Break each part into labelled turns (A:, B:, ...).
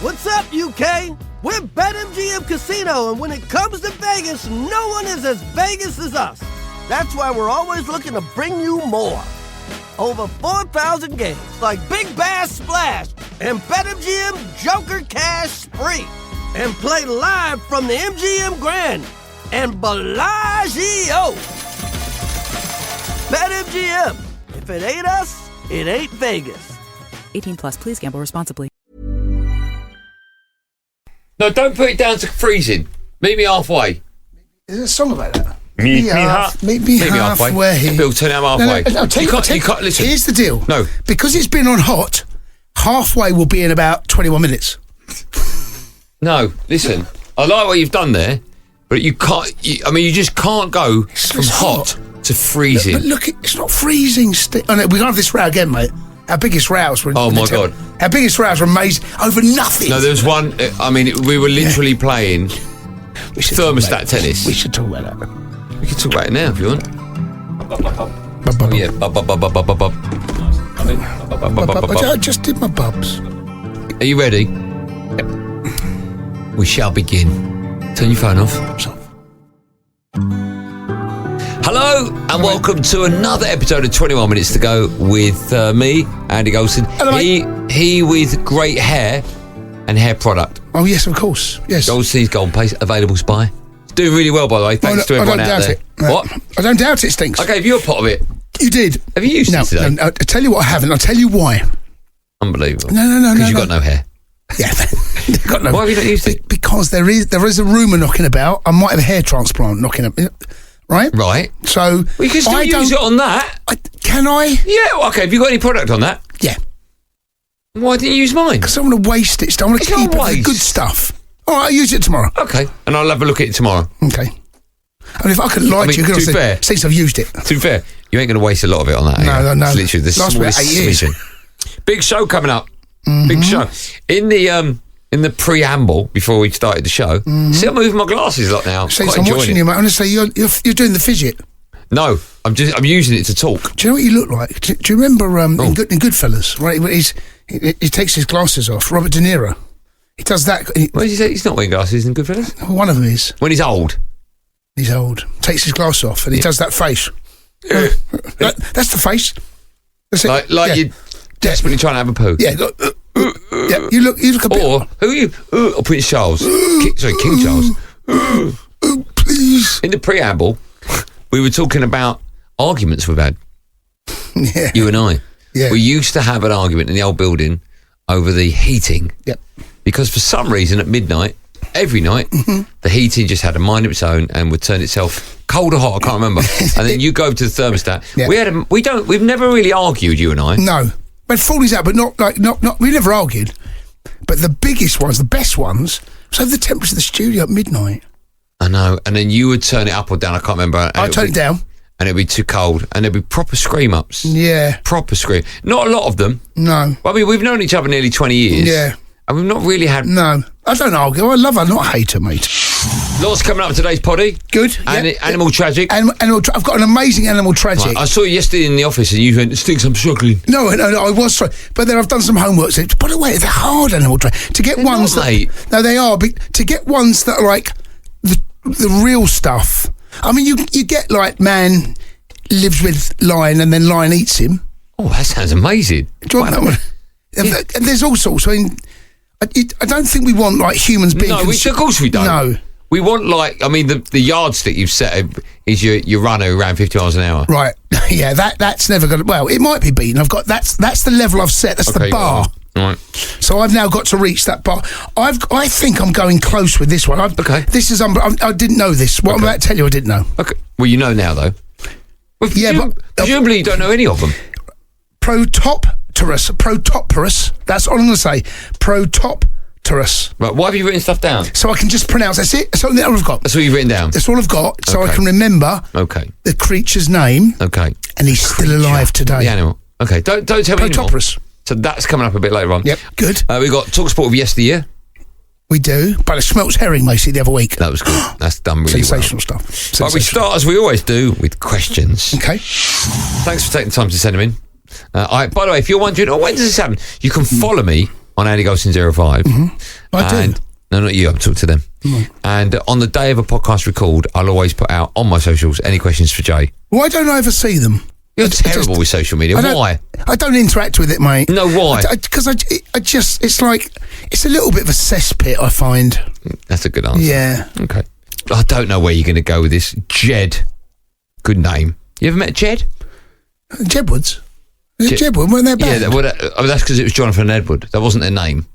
A: What's up, UK? We're BetMGM Casino, and when it comes to Vegas, no one is as Vegas as us. That's why we're always looking to bring you more. Over 4,000 games, like Big Bass Splash and BetMGM Joker Cash Spree. And play live from the MGM Grand and Bellagio. BetMGM. If it ain't us, it ain't Vegas.
B: 18 plus, please gamble responsibly.
C: No, don't put it down to freezing. Meet me halfway.
D: Is there a song about that?
C: Meet me
D: halfway.
C: Bill, turn it up halfway.
D: No, I'll tell you, you can't listen. Here's the deal.
C: No.
D: Because it's been on hot, halfway will be in about 21 minutes.
C: No, listen. I like what you've done there, but you can't. You just can't go from hot to freezing.
D: But look, it's not freezing. Oh, no, we're going to have this row again, mate. Our biggest rows were...
C: Oh, my God.
D: Our biggest rows were amazing over nothing.
C: No, there was one... we were literally playing thermostat tennis.
D: We should talk about that.
C: We can talk about it now if you want.
D: I just did my bubs.
C: Are you ready?
D: Yep.
C: We shall begin. Turn your phone off. Hello and welcome to another episode of 21 Minutes to Go with me, Andy Goldstein.
D: Hello,
C: he with great hair and hair product.
D: Oh, yes, of course. Yes.
C: Goldstein's Golden Paste, available Spy. It's doing really well, by the way. Thanks to everyone out there. What?
D: I don't doubt it stinks.
C: I gave you a pot of it.
D: You did.
C: Have you used it today?
D: No, I'll tell you what I haven't. I'll tell you why.
C: Unbelievable.
D: No.
C: Because you've got no hair.
D: Yeah. Got no.
C: Why have you not used it?
D: Because there is a rumour knocking about. I might have a hair transplant knocking about. Right. So
C: you can still use it on that.
D: Can I?
C: Yeah. Well, okay. Have you got any product on that?
D: Yeah.
C: Why didn't you use mine?
D: Because I want to waste it. I want to keep it for the good stuff. All right, I'll use it tomorrow.
C: Okay. And I'll have a look at it tomorrow.
D: Okay. I mean, if I could lie to you,
C: to be fair,
D: since I've used it.
C: To be fair, you ain't going to waste a lot of it on that.
D: No.
C: It's literally the smallest smidgen. Big show coming up. Mm-hmm. Big show. In the preamble before we started the show, see, I'm moving my glasses a lot now.
D: Since I'm watching you, mate, honestly, you're doing the fidget.
C: No, I'm using it to talk.
D: Do you know what you look like? Do you remember in Goodfellas? Right, he takes his glasses off. Robert De Niro. He does that.
C: What did he say? He's not wearing glasses in Goodfellas.
D: One of them is.
C: When he's old.
D: He's old. Takes his glass off and he does that face. That's the face. That's it.
C: Like you're desperately trying to have a poo.
D: Yeah. Yeah. You look a bit.
C: Or who are you? Or Prince Charles. King Charles.
D: Please.
C: In the preamble, we were talking about arguments we've had.
D: Yeah.
C: You and I.
D: Yeah.
C: We used to have an argument in the old building over the heating.
D: Yep.
C: Because for some reason at midnight, every night, the heating just had a mind of its own and would turn itself cold or hot, I can't remember. And then you go to the thermostat. Yeah. We've never really argued, you and I.
D: No. But fallings out, but not we never argued. But the biggest ones, the best ones, was over the temperature of the studio at midnight.
C: I know. And then you would turn it up or down, I can't remember.
D: I'd turn it down.
C: And it'd be too cold. And there'd be proper scream-ups.
D: Yeah.
C: Proper scream. Not a lot of them.
D: No.
C: Well, I mean, we've known each other nearly 20 years.
D: Yeah.
C: And we've not really had...
D: No. I don't argue. I love her, not hate her, mate.
C: Lots coming up today's poddy.
D: Good.
C: Animal Tragic.
D: I've got an amazing Animal Tragic.
C: Right, I saw you yesterday in the office and you went, it stinks, I'm struggling.
D: No, I was sorry. But then I've done some homework. So, by the way, they're hard Animal Tragic. To get ones that... No, they are. But to get ones that are like the real stuff. I mean, you get like man... lives with lion and then lion eats him.
C: Oh, that sounds amazing.
D: Do you want that one? Yeah. And there's all sorts. I mean, I don't think we want like humans being...
C: No, of course we don't.
D: No.
C: We want the yardstick you've set is your runner who ran 50 miles an hour.
D: Right. Yeah, that's never going to... Well, it might be beaten. That's the level I've set. That's the bar.
C: Right.
D: So I've now got to reach that bar. I think I'm going close with this one.
C: Okay.
D: This is... I didn't know this. What I'm about to tell you, I didn't know.
C: Okay. Well, you know now, though. Well, presumably you don't know any of them. Protopterus. That's all I'm going to say. Protopterus. Right, why have you written stuff down?
D: So I can just pronounce. That's it. That's all I've got.
C: That's what you've written down?
D: That's all I've got. So I can remember the creature's name.
C: Okay.
D: And he's still alive today.
C: The animal. Okay, don't tell me anymore.
D: Protopterus.
C: So that's coming up a bit later on.
D: Yep, good.
C: We've got talkSPORT of yesteryear.
D: We do, but it smelts herring, Macy, the other week.
C: That was good. That's done really
D: Sensational
C: well.
D: stuff.
C: But we start, as we always do, with questions.
D: Okay.
C: Thanks for taking the time to send them in. By the way, if you're wondering, when does this happen? You can follow me on Andy Goldstein 05.
D: I do.
C: No, not you. I'm talking to them. And on the day of a podcast record, I'll always put out on my socials any questions for Jay.
D: Why don't I ever see them?
C: You're terrible with social media. Why?
D: I don't interact with it, mate.
C: No, why?
D: Because I just, it's like, it's a little bit of a cesspit, I find.
C: That's a good answer.
D: Yeah.
C: Okay. I don't know where you're going to go with this. Jed. Good name. You ever met Jed?
D: Jedwoods. Is it Jedwood? Weren't they bad?
C: Yeah, that's because it was Jonathan and Edward. That wasn't their name.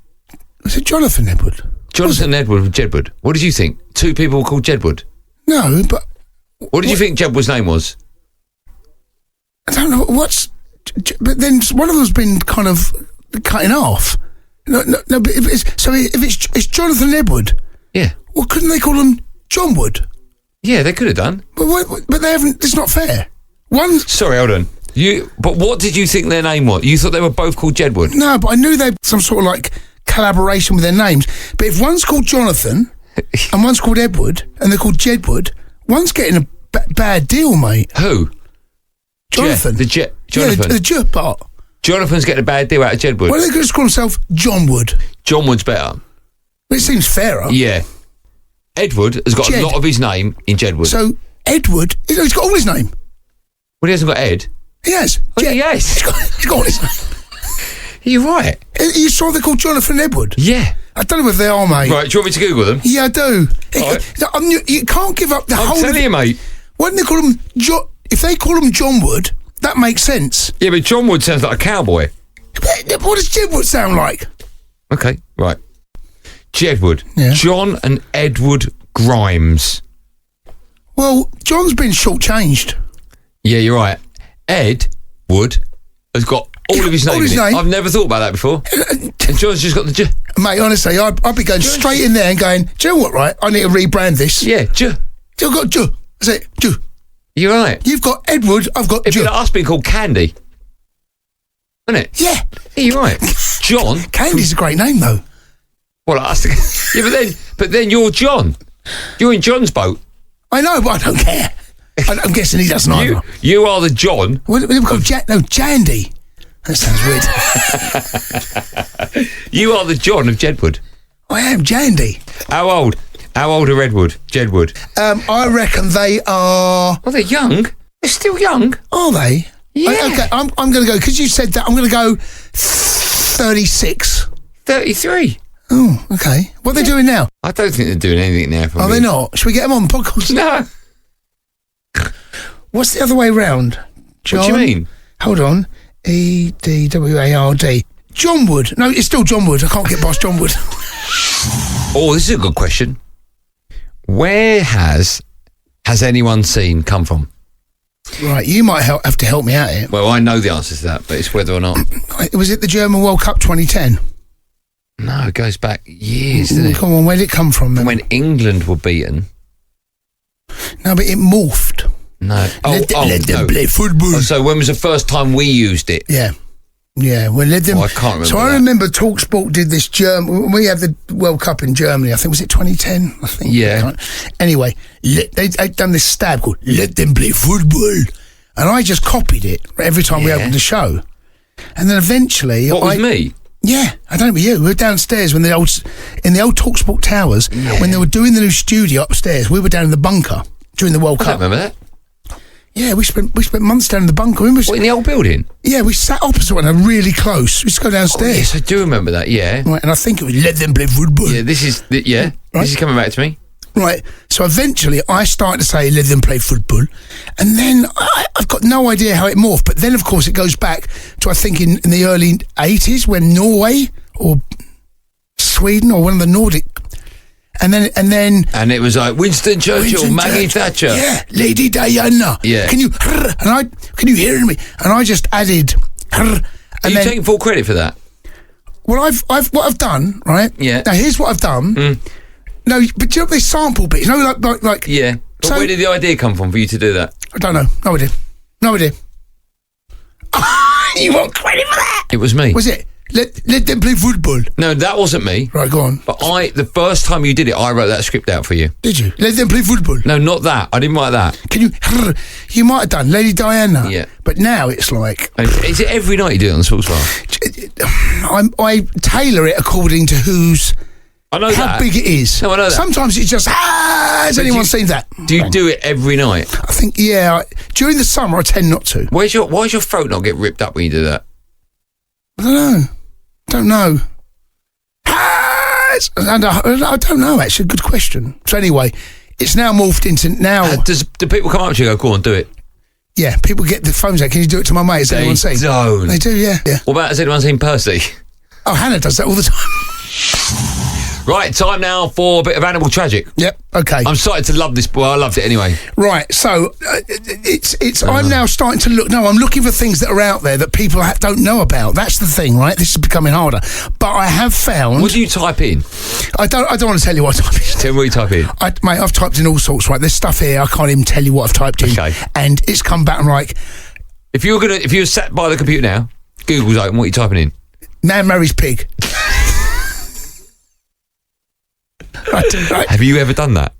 D: Was it Jonathan Edward?
C: Jonathan and Edward with Jedwood. What did you think? Two people were called Jedwood.
D: No, but...
C: What did you think Jedwood's name was?
D: I don't know. But then one of them's been kind of cutting off. No, but if it's Jonathan Edward...
C: Yeah.
D: Well, couldn't they call him John Wood?
C: Yeah, they could have done.
D: But they haven't... It's not fair.
C: Sorry, hold on. But what did you think their name was? You thought they were both called Jedwood?
D: No, but I knew they had some sort of like collaboration with their names. But if one's called Jonathan and one's called Edward and they're called Jedwood, one's getting a bad deal, mate.
C: Who?
D: Jonathan.
C: Jonathan.
D: Yeah, the J part.
C: Jonathan's getting a bad deal out of Jedwood.
D: Why don't they just call himself John Wood?
C: John Wood's better.
D: Well, it seems fairer.
C: Yeah. Edward has got a lot of his name in Jedwood.
D: So Edward, he's got all his name.
C: Well, he hasn't got Ed.
D: He has.
C: Oh, yeah, he has.
D: He's got all his name.
C: You're right.
D: You saw they're called Jonathan Edward?
C: Yeah.
D: I don't know if they are, mate.
C: Right, do you want me to Google them?
D: Yeah, I do.
C: Right.
D: You can't give up the whole...
C: I'm telling you, mate.
D: Why don't they call him... If they call him John Wood, that makes sense.
C: Yeah, but John Wood sounds like a cowboy.
D: What does Jedwood sound like?
C: Okay, right. Jedwood.
D: Yeah.
C: John and Edward Grimes.
D: Well, John's been shortchanged.
C: Yeah, you're right. Ed Wood has got all of his name in it. I've never thought about that before. And John's just got the
D: Mate, honestly, I'd be going straight in there and going, do you know what, right? I need to rebrand this.
C: Yeah,
D: I've got J. That's it, J.
C: You're right.
D: You've got Edward, I've got
C: It'd
D: J.
C: be like us being called Candy. Isn't it?
D: Yeah.
C: Yeah, you're right. John.
D: Candy's a great name, though.
C: Well, yeah, but then you're John. You're in John's boat.
D: I know, but I don't care. I'm guessing he doesn't either.
C: You are the John.
D: What do we call Jandy. That sounds
C: weird. You are the John of Jedwood.
D: I am Jandy.
C: How old are Jedwood?
D: I reckon they are...
C: Oh, they're young. They're still young.
D: Are they?
C: Yeah.
D: Okay, I'm going to go, because you said that, I'm going to go 36.
C: 33.
D: Oh, okay. What are they doing now?
C: I don't think they're doing anything now.
D: Are they not? Should we get them on the podcast?
C: No.
D: What's the other way round? John,
C: what do you mean?
D: Hold on. Edward. John Wood. No, it's still John Wood. I can't get past John Wood.
C: Oh, this is a good question. Where has anyone seen come from?
D: Right, you might have to help me out here.
C: Well, I know the answer to that, but it's whether or not.
D: Was it the German World Cup 2010?
C: No, it goes back years, doesn't it?
D: Come on, where did it come from then?
C: When England were beaten.
D: No, but it morphed.
C: No.
D: Let them play football.
C: Oh, so when was the first time we used it?
D: Yeah. Yeah, well, let them.
C: I can't remember.
D: So I remember talkSPORT did this when we had the World Cup in Germany. I think was it 2010. I think.
C: Yeah.
D: Anyway, they'd done this stab called "Let them play football," and I just copied it every time we opened the show. And then eventually,
C: was me?
D: Yeah, I don't know about you. We were downstairs in the old talkSPORT towers when they were doing the new studio upstairs. We were down in the bunker during the World Cup.
C: I don't remember that.
D: Yeah, we spent months down in the bunker. What,
C: in the old building?
D: Yeah, we sat opposite one another really close. We used to go downstairs.
C: Oh, yes, I do remember that, yeah.
D: Right, and I think it was "Let them play football."
C: Yeah, this is coming back to me.
D: Right, so eventually I started to say "Let them play football," and then I've got no idea how it morphed, but then of course it goes back to I think in the early 80s when Norway or Sweden or one of the Nordic... And
C: it was like Winston Churchill, Maggie Thatcher.
D: Yeah, Lady Diana.
C: Yeah.
D: Can you hear me? And I just added
C: Are you taking full credit for that?
D: Well, what I've done, right?
C: Yeah.
D: Now here's what I've done. No, but do you know this sample bit? You know, like.
C: Yeah. But
D: so,
C: where did the idea come from for you to do that?
D: I don't know. No idea. You want credit for that?
C: It was me.
D: Was it? Let them play football.
C: No, that wasn't me.
D: Right, go on.
C: But the first time you did it, I wrote that script out for you.
D: Did you? Let them play football.
C: No, not that. I didn't write that.
D: Can you? You might have done Lady Diana.
C: Yeah.
D: But now it's like.
C: Is it every night you do it on the sports bar?
D: I tailor it according to
C: I know
D: how big it is.
C: No, I know that.
D: Sometimes it's just, has anyone seen that?
C: Do you do it every night?
D: I think, during the summer I tend not to.
C: Why does your throat not get ripped up when you do that?
D: I don't know. I don't know, actually. Good question. So anyway, it's now morphed into
C: Do people come up to you and go, go on, do it?
D: Yeah, people get the phones out. Can you do it to my mate? Has anyone seen? They do, yeah.
C: What about, has anyone seen Percy?
D: Oh, Hannah does that all the time.
C: Right, time now for a bit of Animal Tragic.
D: Yep, okay.
C: I'm starting to love this. Well, I loved it anyway.
D: Right, so I'm now starting to look. No, I'm looking for things that are out there that people don't know about. That's the thing, right? This is becoming harder. But I have found.
C: What do you type in?
D: I don't want to tell you what I type in.
C: Tell me what you type in.
D: Mate, I've typed in all sorts, right? There's stuff here, I can't even tell you what I've typed in.
C: Okay.
D: And it's come back and like.
C: If you're sat by the computer now, Google's open, what are you typing in?
D: Man marries pig. Right.
C: Have you ever done that?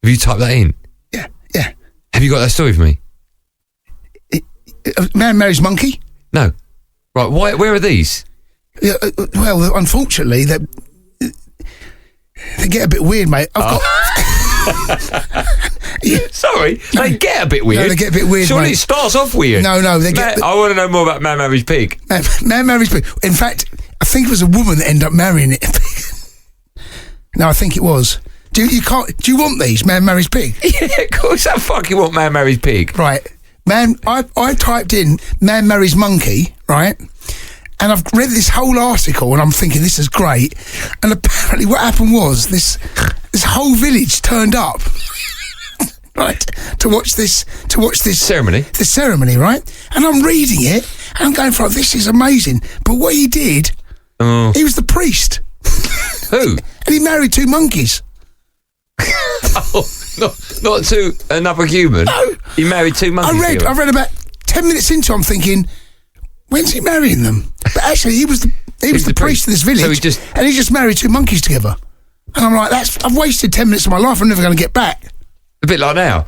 C: Have you typed that in?
D: Yeah.
C: Have you got that story for me?
D: Man marries monkey?
C: No. Right, where are these?
D: Yeah, well, unfortunately, they get a bit weird, mate.
C: Sorry, they get a bit weird.
D: No, they get a bit weird,
C: Surely
D: mate.
C: it starts off weird.
D: No,
C: I want to know more about Man Marries Pig.
D: Man marries pig. In fact, I think it was a woman that ended up marrying it. No, I think it was. Do you want these? Man marries pig.
C: Yeah, of course. How fuck you want Man Marries Pig?
D: Right, man. I typed in man marries monkey, right, and I've read this whole article, and I'm thinking this is great. And apparently, what happened was this whole village turned up, right, to watch this
C: Ceremony.
D: The ceremony, right. And I'm reading it, and I'm going for this is amazing. But what he did, he was the priest.
C: Who?
D: And he married 2 monkeys.
C: Not to another human.
D: No.
C: He married 2 monkeys.
D: I read about 10 minutes into it, I'm thinking, when's he marrying them? But actually, he was the priest of this village, and he just married 2 monkeys together. And I'm like, I've wasted 10 minutes of my life. I'm never going to get back.
C: A bit like now.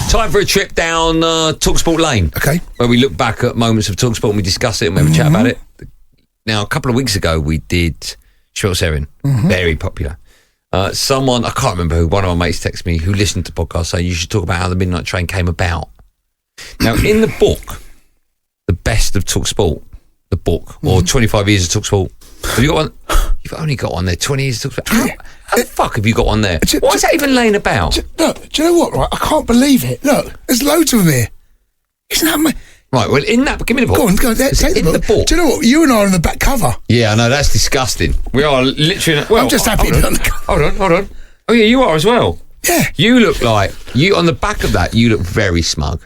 C: Time for a trip down talkSPORT Lane.
D: Okay.
C: Where we look back at moments of talkSPORT and we discuss it and we have a chat about it. Now, a couple of weeks ago, we did Short Serin. Very popular. Someone, I can't remember who, one of my mates texted me who listened to podcasts saying you should talk about how the Midnight Train came about. Now, in the book, The Best of talkSPORT, the book, or 25 Years of talkSPORT, have you got one? You've only got one there, 20 years of talkSPORT. How the fuck have you got one there? Why is that even laying about?
D: Look, do you know what, right? I can't believe it. Look, there's loads of them here. Isn't that amazing?
C: Right, well, in that, give me the book.
D: Go on, take the book. Do you know what? You and I are on the back cover.
C: Yeah, I know, that's disgusting. We are literally... Well,
D: I'm just happy to be on the cover.
C: Hold on. Oh, yeah, you are as well.
D: Yeah.
C: You look like... on the back of that, you look very smug.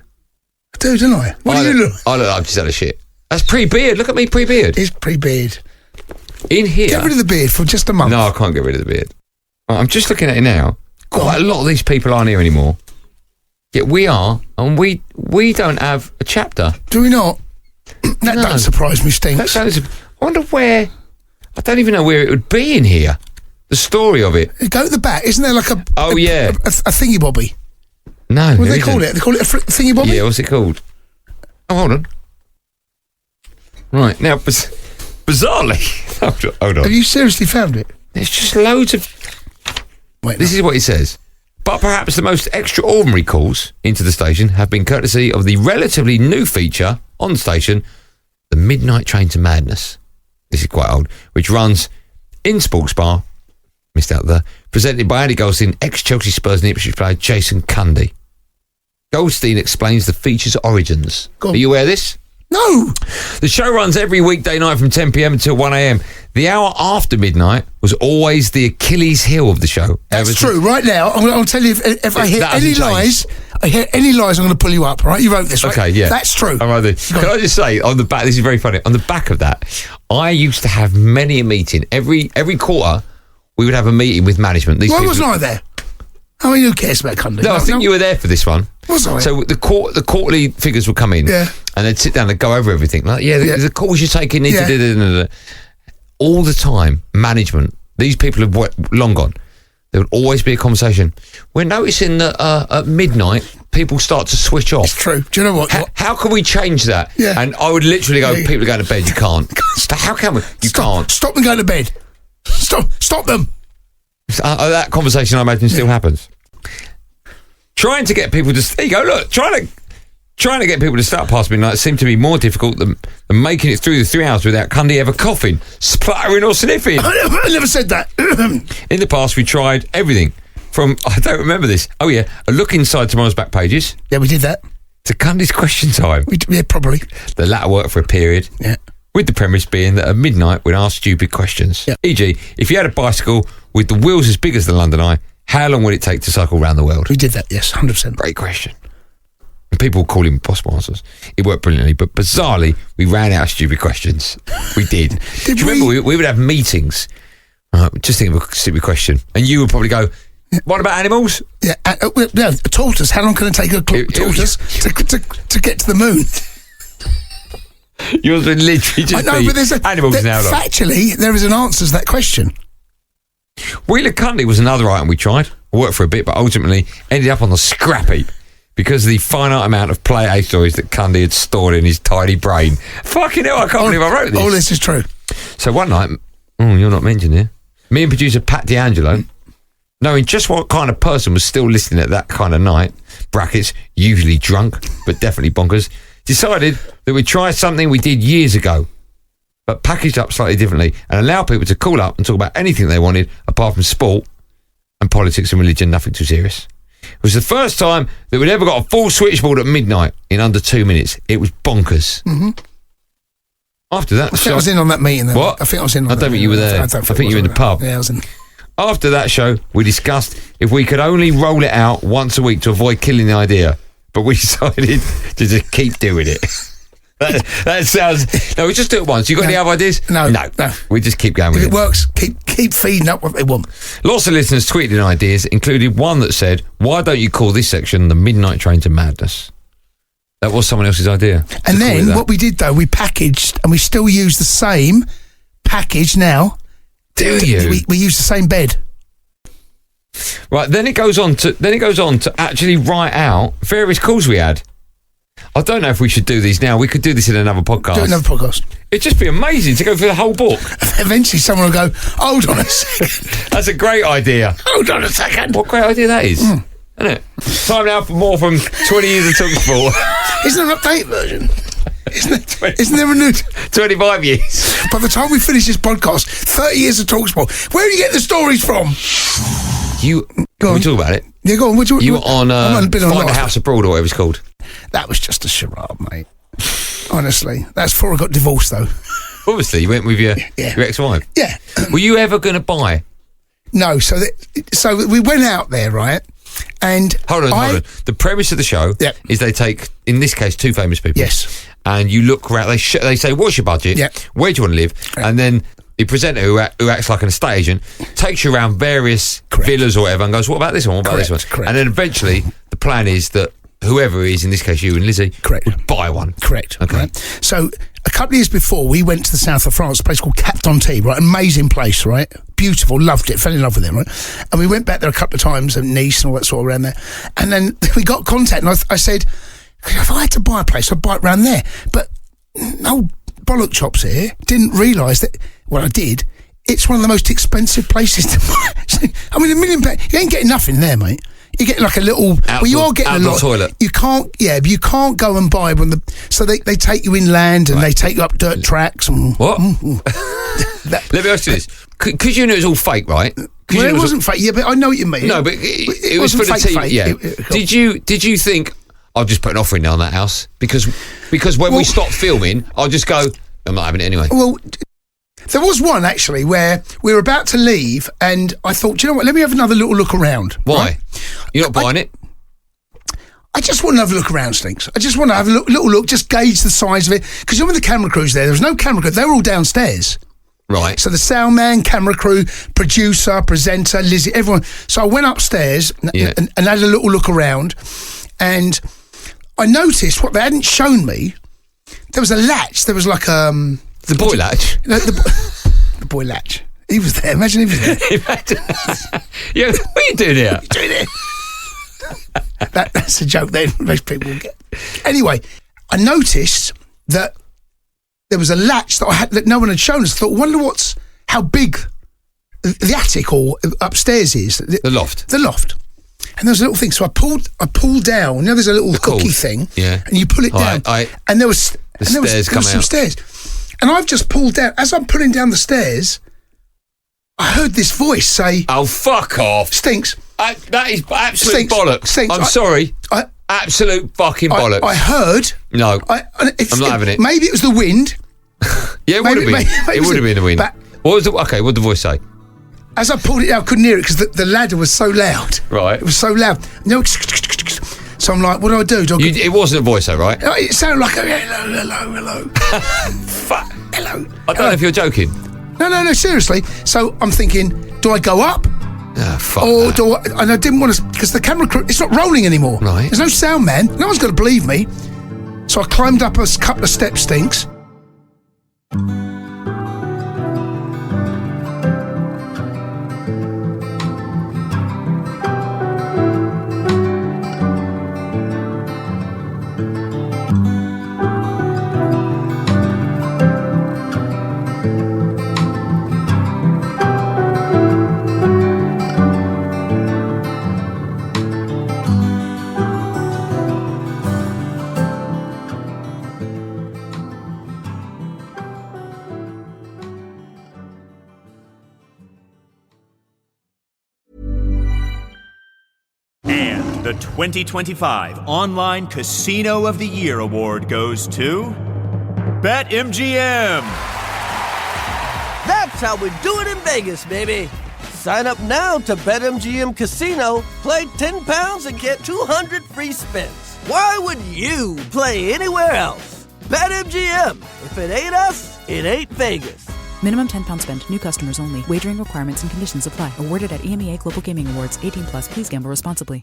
D: I do, don't I? What do you look?
C: I look like I've just had a shit. That's pre-beard. Look at me, pre-beard.
D: It's pre-beard.
C: In here...
D: Get rid of the beard for just a month.
C: No, I can't get rid of the beard. I'm just looking at it now. Quite a lot of these people aren't here anymore. Yet we are, and we don't have a chapter.
D: Do we not? That don't surprise me, Stinks.
C: I wonder where... I don't even know where it would be in here. The story of it.
D: Go to the back. Isn't there like a thingy-bobby?
C: No,
D: what do they call it? They call it a thingy-bobby?
C: Yeah, what's it called? Oh, hold on. Right, now, bizarrely... Hold on.
D: Have you seriously found it?
C: There's just loads of... This is what he says. But perhaps the most extraordinary calls into the station have been courtesy of the relatively new feature on the station, The Midnight Train to Madness. This is quite old, which runs in Sports Bar, missed out there, presented by Andy Goldstein, ex-Chelsea Spurs and Ipswich player Jason Cundy. Goldstein explains the feature's origins. Are you aware of this?
D: No.
C: The show runs every weekday night from 10 p.m. until 1 a.m. The hour after midnight was always the Achilles heel of the show.
D: That's true. Right now, I'll tell you if I hear any lies, I'm going to pull you up, right? You wrote this, right?
C: Okay, yeah.
D: That's true.
C: Can I just say, on the back, this is very funny, on the back of that, I used to have many a meeting. Every quarter, we would have a meeting with management.
D: Why wasn't I there? I mean, who cares about Cundy?
C: No, I think you were there for this one.
D: Was I?
C: So the quarterly figures would come in, and they'd sit down and go over everything. Like, the calls you're taking need to do. All the time, management, these people have long gone. There would always be a conversation. We're noticing that at midnight, people start to switch off.
D: It's true. Do you know what?
C: How can we change that?
D: Yeah.
C: And I would literally go, people are going to bed, you can't. How can we? You can't.
D: Stop them going to bed. Stop them.
C: That conversation, I imagine, still happens. Trying to get people to... There you go, look. Trying to get people to start past midnight seemed to be more difficult than making it through the 3 hours without Cundy ever coughing, spluttering or sniffing.
D: I never said that.
C: In the past, we tried everything from, I don't remember this, a look inside tomorrow's back pages.
D: Yeah, we did that.
C: To Cundy's question time.
D: Yeah, probably.
C: The latter worked for a period.
D: Yeah.
C: With the premise being that at midnight, we'd ask stupid questions. Yeah. E.g., if you had a bicycle with the wheels as big as the London Eye, how long would it take to cycle around the world?
D: We did that, yes, 100%.
C: Great question. And people call him impossible answers. It worked brilliantly, but bizarrely, we ran out of stupid questions. We did. Do you remember we would have meetings? Just think of a stupid question, and you would probably go, "What about animals?"
D: Yeah, a tortoise. How long can it take a tortoise to get to the moon?
C: Yours would literally just be animals now.
D: Factually, there is an answer to that question.
C: Wheeler Cundy was another item we tried. Worked for a bit, but ultimately ended up on the scrap heap because of the finite amount of Play A stories that Cundy had stored in his tiny brain. Fucking hell, I can't believe I wrote this.
D: All this is true.
C: So one night, you're not mentioned here, me and producer Pat D'Angelo, knowing just what kind of person was still listening at that kind of night, brackets, usually drunk, but definitely bonkers, decided that we'd try something we did years ago, but packaged up slightly differently and allow people to call up and talk about anything they wanted apart from sport and politics and religion, nothing too serious. It was the first time that we'd ever got a full switchboard at midnight in under 2 minutes. It was bonkers. Mm-hmm. After that...
D: I think I was in on that meeting.
C: What?
D: I think I was in on that.
C: I don't think you were there. I think you were in the pub.
D: Yeah, I was in.
C: After that show, we discussed if we could only roll it out once a week to avoid killing the idea, but we decided to just keep doing it. That sounds... No, we just do it once. You got any other ideas?
D: No.
C: We just keep going with it.
D: If it works, keep feeding up what they want.
C: Lots of listeners tweeted in ideas, including one that said, "Why don't you call this section the Midnight Train to Madness?" That was someone else's idea.
D: And then what we did, though, we packaged, and we still use the same package now.
C: Do you?
D: We use the same bed.
C: Right, then it goes on to actually write out various calls we had. I don't know if we should do these now. We could do this in another podcast.
D: Do another podcast.
C: It'd just be amazing to go through the whole book.
D: Eventually someone will go, hold on a second.
C: That's a great idea.
D: Hold on a second.
C: What great idea that is. Isn't it? Time now for more from 20 years of talkSPORT.
D: Isn't there an update version? Isn't there a new...
C: 25 years.
D: By the time we finish this podcast, 30 years of talkSPORT. Where do you get the stories from?
C: Can we talk about it?
D: Yeah, go on.
C: You were on Find the House Abroad or whatever it's called.
D: That was just a charade, mate. Honestly. That's before I got divorced, though.
C: Obviously, you went with your ex-wife.
D: Yeah.
C: Were you ever going to buy?
D: No. So we went out there, right? And
C: Hold on. The premise of the show is they take, in this case, two famous people.
D: Yes.
C: And you look around, they say, what's your budget?
D: Yeah.
C: Where do you want to live? Right. And then the presenter who acts like an estate agent takes you around various villas or whatever and goes, what about this one? What about this one?
D: Correct.
C: And then eventually the plan is that whoever is, in this case you and Lizzie, would buy one.
D: Correct.
C: Okay.
D: Right. So a couple of years before, we went to the south of France, a place called Cap d'Antibes, right? Amazing place, right? Beautiful, loved it, fell in love with it, right? And we went back there a couple of times, and Nice and all that sort of around there. And then we got contact, and I said, if I had to buy a place, I'd buy it around there. But no bollock chops here didn't realise that, well, I did, it's one of the most expensive places to buy. I mean, £1 million, you ain't getting nothing there, mate. You get like a little... you are getting a lot. Toilet. You can't... Yeah, but you can't go and buy when So they take you inland and they take you up dirt tracks. And,
C: what? Let me ask you this. Because you knew it was all fake, right?
D: Well, it wasn't fake. Yeah, but I know what you mean.
C: No, but it was for the team. Fake. Yeah. Did you think, I'll just put an offering down that house? Because when we stop filming, I'll just go, I'm not having it anyway.
D: Well... There was one, actually, where we were about to leave and I thought, do you know what, let me have another little look around.
C: Why?
D: Right?
C: You're not buying it?
D: I just want to have a look around, Stinks. I just want to have a little look, just gauge the size of it. Because when the camera crew's there was no camera crew. They were all downstairs.
C: Right.
D: So the sound man, camera crew, producer, presenter, Lizzie, everyone. So I went upstairs and had a little look around, and I noticed what they hadn't shown me. There was a latch. There was like
C: the boy latch.
D: The boy latch. He was there. Imagine he was there.
C: Yeah, what are you doing here?
D: What are you doing here? That's a joke then. Most people will get. Anyway, I noticed that there was a latch that no one had shown us. I thought, wonder how big the attic or upstairs is.
C: The loft.
D: The loft. And there's a little thing. So I pulled down. You know, there's a little hooky thing.
C: Yeah.
D: And you pull it down. And there was some stairs. And I've just pulled down. As I'm pulling down the stairs, I heard this voice say,
C: "Oh, fuck off.
D: Stinks."
C: That is absolute bollocks.
D: Stinks.
C: I'm sorry. Absolute fucking bollocks.
D: I heard.
C: No. I'm not having it.
D: Maybe it was the wind.
C: Yeah, it would have been. It would have been the wind. What did the voice say?
D: As I pulled it out, I couldn't hear it because the ladder was so loud.
C: Right.
D: It was so loud. So I'm like, what do I do?
C: It wasn't a voice, though, right?
D: It sounded like hello.
C: Fuck.
D: Hello.
C: I don't know if you're joking.
D: No, seriously. So I'm thinking, do I go up?
C: Fuck
D: or
C: that.
D: do I? And I didn't want to, because the camera crew, it's not rolling anymore.
C: Right.
D: There's no sound man. No one's going to believe me. So I climbed up a couple of steps, Stinks.
E: And the 2025 Online Casino of the Year award goes to BetMGM.
A: That's how we do it in Vegas, baby. Sign up now to BetMGM Casino. Play £10 and get 200 free spins. Why would you play anywhere else? BetMGM. If it ain't us, it ain't Vegas.
B: Minimum £10 spent. New customers only. Wagering requirements and conditions apply. Awarded at EMEA Global Gaming Awards. 18+. Please gamble responsibly.